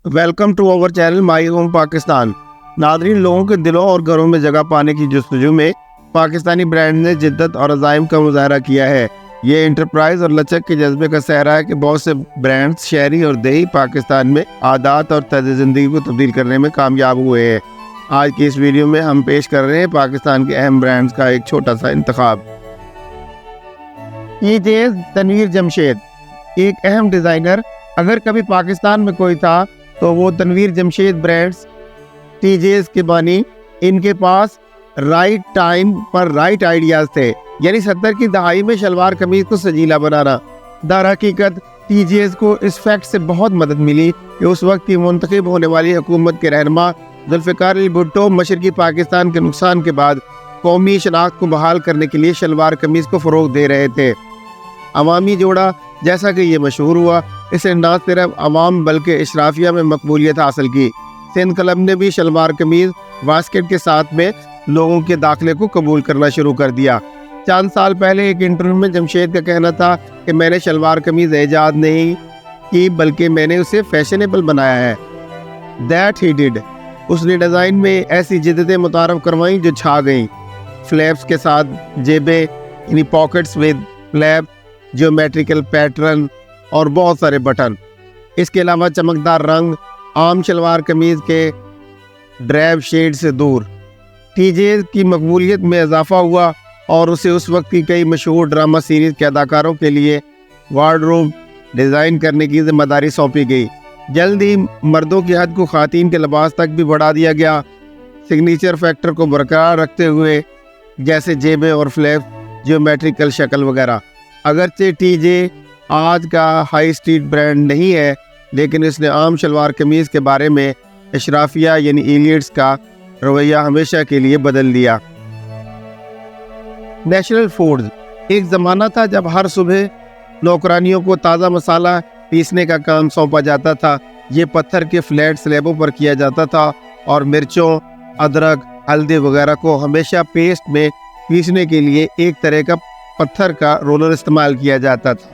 Welcome to our channel my home Pakistan. ناظرین، لوگوں کے دلوں اور گھروں میں جگہ پانے کی جستجو میں پاکستانی برانڈ نے جدت اور عزائم کا مظاہرہ کیا ہے۔ یہ انٹرپرائز اور لچک کے جذبے کا صحرا ہے کہ بہت سے برانڈز شہری اور دیہی پاکستان میں عادات اور طرز زندگی کو تبدیل کرنے میں کامیاب ہوئے ہیں۔ آج کی اس ویڈیو میں ہم پیش کر رہے ہیں پاکستان کے اہم برانڈز کا ایک چھوٹا سا انتخاب۔ TJ's تنویر جمشید ایک اہم ڈیزائنر اگر کبھی پاکستان میں کوئی تھا تو وہ تنویر جمشید برانڈز TJ's کے بانی۔ ان کے پاس رائٹ ٹائم پر رائٹ آئیڈیاز تھے، یعنی 70 کی دہائی میں شلوار قمیض کو سجیلا بنانا۔ در حقیقت TJ's کو اس فیکٹ سے بہت مدد ملی کہ اس وقت کی منتخب ہونے والی حکومت کے رہنما ذوالفقار علی بھٹو مشرقی پاکستان کے نقصان کے بعد قومی شناخت کو بحال کرنے کے لیے شلوار قمیض کو فروغ دے رہے تھے۔ عوامی جوڑا جیسا کہ یہ مشہور ہوا، اس نے نہ صرف عوام بلکہ اشرافیہ میں مقبولیت حاصل کی۔ سندھ کلب نے بھی شلوار قمیض واسکٹ کے ساتھ میں لوگوں کے داخلے کو قبول کرنا شروع کر دیا۔ چند سال پہلے ایک انٹرویو میں جمشید کا کہنا تھا کہ میں نے شلوار قمیض ایجاد نہیں کی بلکہ میں نے اسے فیشنیبل بنایا ہے۔ That he ڈڈ۔ اس نے ڈیزائن میں ایسی جدتیں متعارف کروائیں جو چھا گئیں۔ فلیپس کے ساتھ جیبیں، یعنی پاکٹس ود فلیپ، جیومیٹریکل پیٹرن اور بہت سارے بٹن۔ اس کے علاوہ چمکدار رنگ عام شلوار قمیض کے ڈریب شیڈ سے دور۔ TJ's کی مقبولیت میں اضافہ ہوا اور اسے اس وقت کی کئی مشہور ڈرامہ سیریز کے اداکاروں کے لیے وارڈروب ڈیزائن کرنے کی ذمہ داری سونپی گئی۔ جلد ہی مردوں کی حد کو خواتین کے لباس تک بھی بڑھا دیا گیا، سگنیچر فیکٹر کو برقرار رکھتے ہوئے، جیسے جیبیں اور فلیپ، جیومیٹریکل شکل وغیرہ۔ اگرچہ TJ آج کا ہائی اسٹریٹ برانڈ نہیں ہے، لیکن اس نے عام شلوار قمیض کے بارے میں اشرافیہ یعنی ایلیٹس کا رویہ ہمیشہ کے لیے بدل دیا۔ نیشنل فوڈز ایک زمانہ تھا جب ہر صبح نوکرانیوں کو تازہ مسالہ پیسنے کا کام سونپا جاتا تھا۔ یہ پتھر کے فلیٹ سلیبوں پر کیا جاتا تھا اور مرچوں، ادرک، ہلدی وغیرہ کو ہمیشہ پیسٹ میں پیسنے کے لیے ایک طرح کا پتھر کا رولر استعمال کیا جاتا تھا۔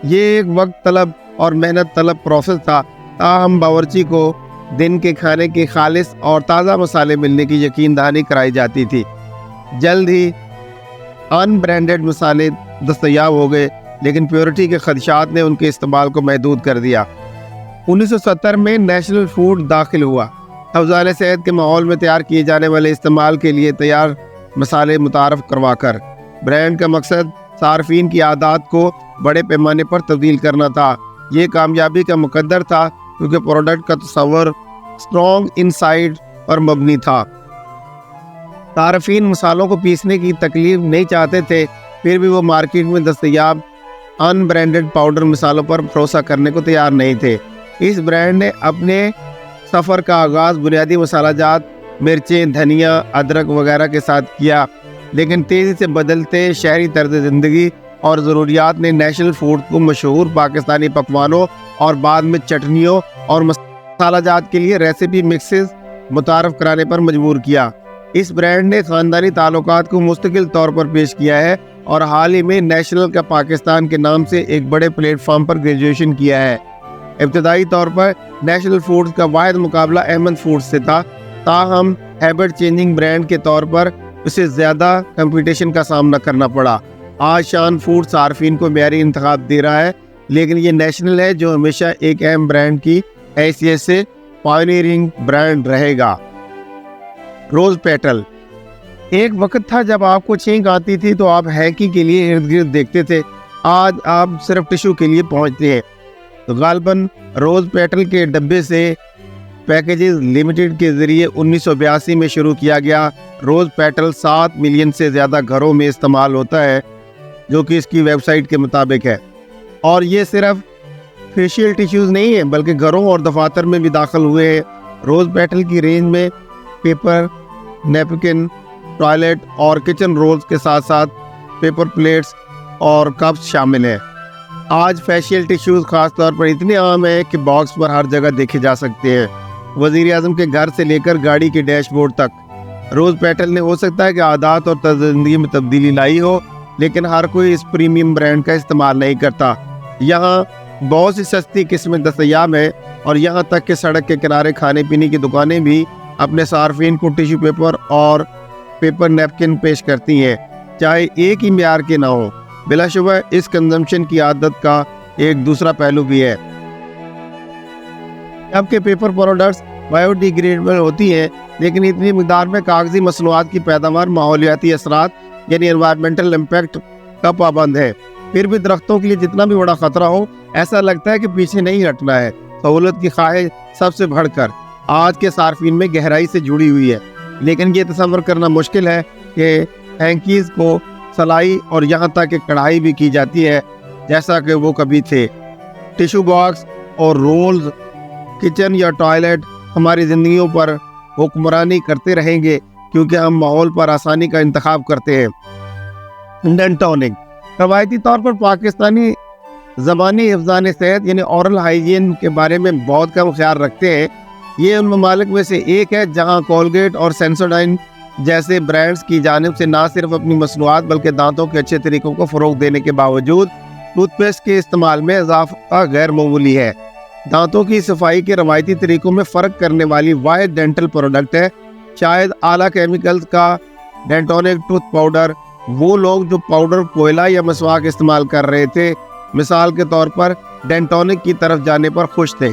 یہ ایک وقت طلب اور محنت طلب پروسیس تھا، تاہم باورچی کو دن کے کھانے کے خالص اور تازہ مسالے ملنے کی یقین دہانی کرائی جاتی تھی۔ جلد ہی ان برانڈڈ مسالے دستیاب ہو گئے، لیکن پیورٹی کے خدشات نے ان کے استعمال کو محدود کر دیا۔ 1970 میں نیشنل فوڈ داخل ہوا، حفظان صحت کے ماحول میں تیار کیے جانے والے استعمال کے لیے تیار مسالے متعارف کروا کر۔ برانڈ کا مقصد صارفین کی عادات کو بڑے پیمانے پر تبدیل کرنا تھا۔ یہ کامیابی کا مقدر تھا کیونکہ پروڈکٹ کا تصور اسٹرانگ انسائڈ پر مبنی تھا۔ صارفین مسالوں کو پیسنے کی تکلیف نہیں چاہتے تھے، پھر بھی وہ مارکیٹ میں دستیاب ان برانڈڈ پاؤڈر مسالوں پر بھروسہ کرنے کو تیار نہیں تھے۔ اس برانڈ نے اپنے سفر کا آغاز بنیادی مسالہ جات، مرچیں، دھنیا، ادرک وغیرہ کے ساتھ کیا، لیکن تیزی سے بدلتے شہری طرز زندگی اور ضروریات نے نیشنل فوڈ کو مشہور پاکستانی پکوانوں اور بعد میں چٹنیوں اور مسالہ جات کے لیے ریسیپی مکسز متعارف کرانے پر مجبور کیا۔ اس برانڈ نے خاندانی تعلقات کو مستقل طور پر پیش کیا ہے اور حال ہی میں نیشنل کا پاکستان کے نام سے ایک بڑے پلیٹ فارم پر گریجویشن کیا ہے۔ ابتدائی طور پر نیشنل فوڈز کا واحد مقابلہ احمد فوڈز سے تھا، تاہم ہیبٹ چینجنگ برانڈ کے طور پر اسے زیادہ کمپٹیشن کا سامنا کرنا پڑا۔ آج شان فوڈ صارفین کو معیاری انتخاب دے رہا ہے، لیکن یہ نیشنل ہے جو ہمیشہ ایک اہم برانڈ کی حیثیت سے پائونیئرنگ برانڈ رہے گا۔ روز پیٹل ایک وقت تھا جب آپ کو چھینک آتی تھی تو آپ ہیکی کے لیے ارد گرد دیکھتے تھے، آج آپ صرف ٹشو کے لیے پہنچتے ہیں۔ تو غالباً روز پیٹل کے ڈبے سے پیکیجز لمیٹڈ کے ذریعے 1982 میں شروع کیا گیا۔ روز پیٹل 7 ملین سے زیادہ گھروں میں استعمال ہوتا ہے، جو کہ اس کی ویب سائٹ کے مطابق ہے، اور یہ صرف فیشیل ٹیشوز نہیں ہیں بلکہ گھروں اور دفاتر میں بھی داخل ہوئے ہیں۔ روز پیٹل کی رینج میں پیپر، نیپکن، ٹوائلٹ اور کچن رولز کے ساتھ ساتھ پیپر پلیٹس اور کپس شامل ہیں۔ آج فیشیل ٹیشوز خاص طور پر اتنے عام ہیں کہ باکس پر ہر جگہ دیکھے جا سکتے ہیں، وزیر اعظم کے گھر سے لے کر گاڑی کے ڈیش بورڈ تک۔ روز پیٹل نے ہو سکتا ہے کہ عادات اور طرز زندگی میں تبدیلی لائی ہو، لیکن ہر کوئی اس پریمیم برانڈ کا استعمال نہیں کرتا۔ یہاں بہت سی سستی قسمیں دستیاب ہیں اور یہاں تک کہ سڑک کے کنارے کھانے پینے کی دکانیں بھی اپنے صارفین کو ٹیشو پیپر اور پیپر نیپکن پیش کرتی ہیں، چاہے ایک ہی معیار کے نہ ہوں۔ بلا شبہ اس کنزمپشن کی عادت کا ایک دوسرا پہلو بھی ہے۔ جبکہ پیپر پروڈکٹس بایو ڈیگریڈیبل ہوتی ہیں، لیکن اتنی مقدار میں کاغذی مصنوعات کی پیداوار ماحولیاتی اثرات یعنی انوائرمنٹل امپیکٹ کا پابند ہے۔ پھر بھی درختوں کے لیے جتنا بھی بڑا خطرہ ہو، ایسا لگتا ہے کہ پیچھے نہیں ہٹنا ہے۔ سہولت کی خواہش سب سے بڑھ کر آج کے صارفین میں گہرائی سے جڑی ہوئی ہے، لیکن یہ تصور کرنا مشکل ہے کہ ہینکیز کو سلائی اور یہاں تک کہ کڑھائی بھی کی جاتی ہے جیسا کہ وہ کبھی تھے۔ ٹیشو باکس اور رولز کچن یا ٹوائلٹ ہماری زندگیوں پر حکمرانی کرتے رہیں گے کیونکہ ہم ماحول پر آسانی کا انتخاب کرتے ہیں۔ ڈینٹونک روایتی طور پر پاکستانی زبانی حفظان صحت یعنی اورل ہائیجین کے بارے میں بہت کم خیال رکھتے ہیں۔ یہ ان ممالک میں سے ایک ہے جہاں کولگیٹ اور سینسوڈائن جیسے برانڈز کی جانب سے نہ صرف اپنی مصنوعات بلکہ دانتوں کے اچھے طریقوں کو فروغ دینے کے باوجود ٹوتھ پیسٹ کے استعمال میں اضافہ غیر معمولی ہے۔ دانتوں کی صفائی کے روایتی طریقوں میں فرق کرنے والی واحد ڈینٹل پروڈکٹ ہے شاید اعلیٰ کیمیکلز کا ڈینٹونک ٹوتھ پاؤڈر۔ وہ لوگ جو پاؤڈر کوئلہ یا مسواک استعمال کر رہے تھے، مثال کے طور پر ڈینٹونک کی طرف جانے پر خوش تھے۔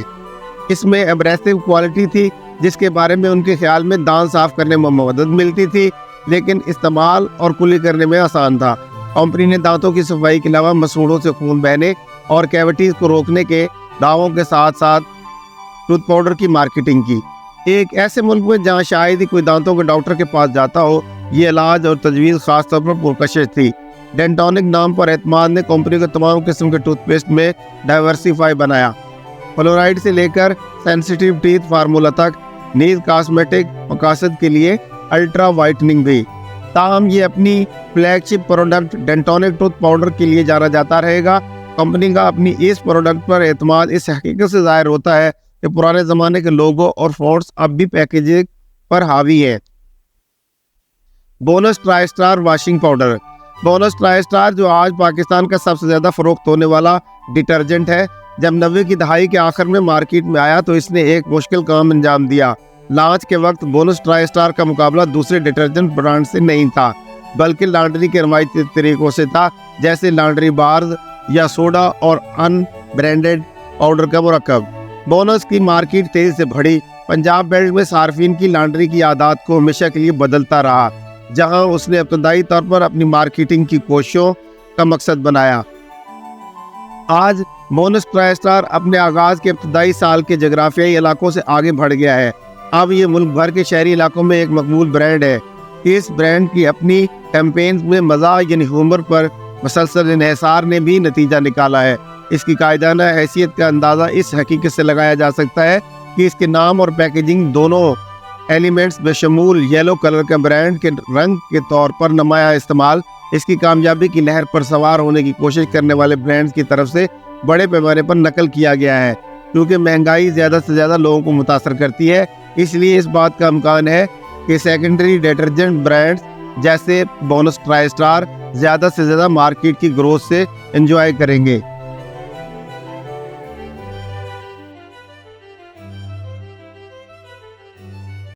اس میں ایبریسو کوالٹی تھی جس کے بارے میں ان کے خیال میں دانت صاف کرنے میں مدد ملتی تھی، لیکن استعمال اور کلی کرنے میں آسان تھا۔ کمپنی نے دانتوں کی صفائی کے علاوہ مسوڑوں سے خون بہنے اور کیویٹیز کو روکنے کے دعووں کے ساتھ ساتھ ٹوتھ پاؤڈر کی مارکیٹنگ کی۔ ایک ایسے ملک میں جہاں شاید ہی کوئی دانتوں کے ڈاکٹر کے پاس جاتا ہو، یہ علاج اور تجویز خاص طور پر پرکشش تھی۔ ڈینٹونک نام پر اعتماد نے کمپنی کو تمام قسم کے ٹوتھ پیسٹ میں ڈائیورسیفائی بنایا، فلورائڈ سے لے کر سینسیٹیو ٹیتھ فارمولا تک، نیز کاسمیٹک مقاصد کے لیے الٹرا وائٹننگ بھی۔ تاہم یہ اپنی فلیگ شپ پروڈکٹ ڈینٹونک ٹوتھ پاؤڈر کے لیے جانا جاتا رہے گا۔ کمپنی کا اپنی اس پروڈکٹ پر اعتماد اس حقیقت سے ظاہر ہوتا ہے کہ پرانے زمانے کے لوگو اور فونٹس اب بھی پیکیجنگ پر حاوی ہیں۔ Bonus tri star washing powder. Bonus tri star جو آج پاکستان کا سب سے زیادہ فروخت ہونے والا ڈٹرجنٹ ہے، جب 90 کی دہائی کے آخر میں مارکیٹ میں آیا تو اس نے ایک مشکل کام انجام دیا۔ لانچ کے وقت بونس ٹرائی اسٹار کا مقابلہ دوسرے ڈٹرجنٹ برانڈ سے نہیں تھا، بلکہ لانڈری کے روایتی طریقوں سے تھا، جیسے لانڈری بارز یا سوڈا اور ان برانڈڈ پاؤڈر کا مرکب۔ بونس کی مارکیٹ تیزی سے بڑھی۔ پنجاب بیلٹ میں صارفین کی لانڈری کی عادات کو ہمیشہ کے لیے بدلتا رہا، جہاں اس نے ابتدائی طور پر اپنی مارکیٹنگ کی کوششوں کا مقصد بنایا۔ آج بونس ٹرائی اسٹار اپنے آغاز کے ابتدائی سال کے جغرافیائی علاقوں سے آگے بڑھ گیا ہے۔ اب یہ ملک بھر کے شہری علاقوں میں ایک مقبول برانڈ ہے۔ اس برانڈ کی اپنی کیمپینز میں مزاح یعنی ہیومر پر مسلسل انحصار نے بھی نتیجہ نکالا ہے۔ اس کی قائدانہ حیثیت کا اندازہ اس حقیقت سے لگایا جا سکتا ہے کہ اس کے نام اور پیکیجنگ دونوں ایلیمنٹس بشمول یلو کلر کا برانڈ کے رنگ کے طور پر نمایاں استعمال اس کی کامیابی کی لہر پر سوار ہونے کی کوشش کرنے والے برانڈز کی طرف سے بڑے پیمانے پر نقل کیا گیا ہے۔ کیونکہ مہنگائی زیادہ سے زیادہ لوگوں کو متاثر کرتی ہے، اس لیے اس بات کا امکان ہے کہ سیکنڈری ڈٹرجنٹ برانڈز جیسے بونس ٹرائی اسٹار زیادہ سے زیادہ مارکیٹ کی گروتھ سے انجوائے کریں گے۔